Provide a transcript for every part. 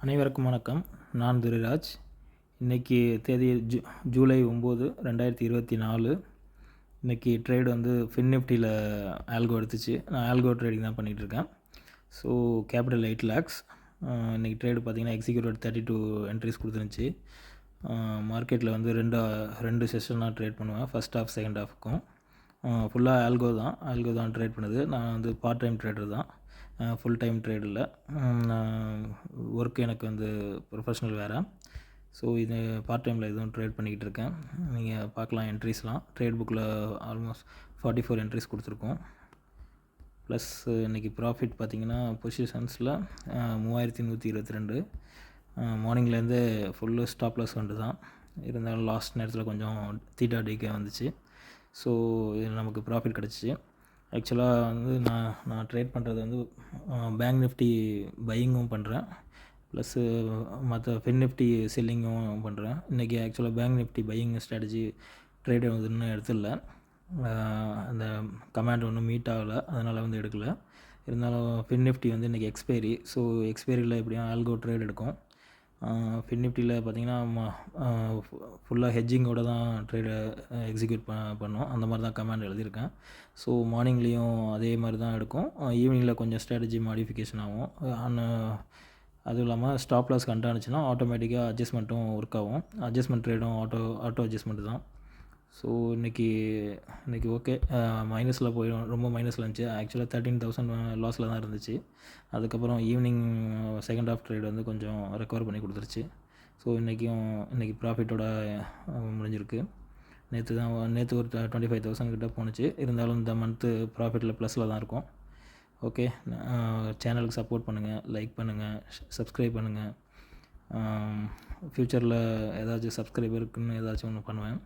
அனைவருக்கும் வணக்கம். நான் துரைராஜ். இன்றைக்கி தேதி ஜூலை 9, 2024. இன்றைக்கி ட்ரேடு வந்து ஃபின்னிஃப்டியில் ஆல்கோ எடுத்துச்சு. நான் ஆல்கோ ட்ரேடிங் தான் பண்ணிகிட்ருக்கேன். So capital 8 lakhs. இன்றைக்கி ட்ரேடு பார்த்திங்கன்னா எக்ஸிக்யூட்டிவ் 32 என்ட்ரிஸ் கொடுத்துருந்துச்சு. மார்க்கெட்டில் வந்து ரெண்டு செஷனாக ட்ரேட் பண்ணுவேன், ஃபஸ்ட் ஹாஃப் செகண்ட் ஹாஃப்க்கும். ஃபுல்லாக ஆல்கோ தான் ட்ரேட் பண்ணுது. நான் வந்து பார்ட் டைம் ட்ரேடர் தான், ஃபுல் டைம் ட்ரேட் இல்லை. ஒர்க்கு எனக்கு வந்து ப்ரொஃபஷ்னல் வேறு. ஸோ இது பார்ட் டைமில் எதுவும் ட்ரேட் பண்ணிக்கிட்டு இருக்கேன். நீங்கள் பார்க்கலாம் என்ட்ரிஸ்லாம். ட்ரேட் புக்கில் ஆல்மோஸ்ட் 44 என்ட்ரிஸ் கொடுத்துருக்கோம். ப்ளஸ் இன்றைக்கி ப்ராஃபிட் பார்த்திங்கன்னா பொசிஷன்ஸில் 3122. மார்னிங்லேருந்து ஃபுல்லு ஸ்டாப் லாஸ் வந்து தான் இருந்தாலும் லாஸ்ட் நேரத்தில் கொஞ்சம் தீட்டா டிகே வந்துச்சு. ஸோ இது நமக்கு ப்ராஃபிட் கிடச்சிச்சு. ஆக்சுவலாக வந்து நான் ட்ரேட் பண்ணுறது வந்து பேங்க் நிஃப்டி பையிங்கும் பண்ணுறேன், ப்ளஸ்ஸு மற்ற ஃபின் நிஃப்டி செல்லிங்கும் பண்ணுறேன். இன்றைக்கி ஆக்சுவலாக bank Nifty buying strategy trade வந்து இன்னும் எடுத்துடல. அந்த கமாண்ட் ஒன்றும் மீட் ஆகலை, அதனால் வந்து எடுக்கலை. இருந்தாலும் ஃபின் நிஃப்டி வந்து இன்றைக்கி எக்ஸ்பைரி. ஸோ எக்ஸ்பைரியில் எப்படியும் ஆல்கோ ட்ரேட் எடுக்கும். ஃபின் நிஃப்டியில் பார்த்திங்கன்னா ஃபுல்லாக ஹெட்ஜிங்கோடு தான் ட்ரேடை எக்ஸிக்யூட் பண்ணோம். அந்த மாதிரி தான் கமாண்ட் எழுதியிருக்கேன். ஸோ மார்னிங்லேயும் அதே மாதிரி தான் எடுக்கும். ஈவினிங்கில் கொஞ்சம் ஸ்ட்ராட்டஜி மாடிஃபிகேஷன் ஆகும். அதுவும் இல்லாமல் ஸ்டாப் லாஸ் கண்டானுச்சுன்னா ஆட்டோமேட்டிக்காக அட்ஜஸ்ட்மெண்ட்டும் ஒர்க் ஆகும். அட்ஜஸ்ட்மெண்ட் ட்ரேடும் ஆட்டோ அட்ஜஸ்ட்மெண்ட்டு தான். ஸோ இன்றைக்கி ஓகே, மைனஸில் போயிடும். ரொம்ப மைனஸில் இருந்துச்சு. ஆக்சுவலாக 13,000 லாஸில் தான் இருந்துச்சு. அதுக்கப்புறம் ஈவினிங் செகண்ட் ஹாஃப் ட்ரேட் வந்து கொஞ்சம் ரெக்கவர் பண்ணி கொடுத்துருச்சு. ஸோ இன்றைக்கி ப்ராஃபிட்டோட முடிஞ்சிருக்கு. நேற்று ஒரு 25,000 கிட்ட போணுச்சு. இருந்தாலும் இந்த மந்த்து ப்ராஃபிட்டில் ப்ளஸில் தான் இருக்கும். ஓகே, சேனலுக்கு சப்போர்ட் பண்ணுங்கள், லைக் பண்ணுங்கள், சப்ஸ்கிரைப் பண்ணுங்கள். ஃப்யூச்சரில் ஏதாச்சும் சப்ஸ்கிரைபருக்குன்னு ஏதாச்சும் ஒன்று பண்ணுவேன்.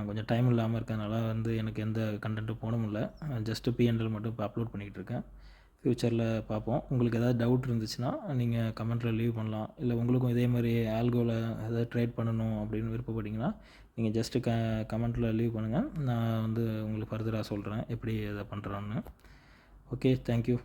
கொஞ்சம் டைம் இல்லாமல் இருக்கிறதுனால வந்து எனக்கு எந்த கண்டென்ட்டும் போட முடியல. ஜஸ்ட்டு P&L மட்டும் இப்போ அப்லோட் பண்ணிக்கிட்டு இருக்கேன். ஃப்யூச்சரில் பார்ப்போம். உங்களுக்கு ஏதாவது டவுட் இருந்துச்சுன்னா நீங்கள் கமெண்ட்டில் லீவ் பண்ணலாம். இல்லை உங்களுக்கும் இதே மாதிரி ஆல்கோவில் ஏதாவது ட்ரேட் பண்ணணும் அப்படின்னு விருப்பப்பட்டீங்கன்னா நீங்கள் ஜஸ்ட்டு கமெண்ட்டில் லீவ் பண்ணுங்கள். நான் வந்து உங்களுக்கு ஃபர்தராக சொல்கிறேன் எப்படி எதை பண்ணுறோன்னு. Okay, thank you.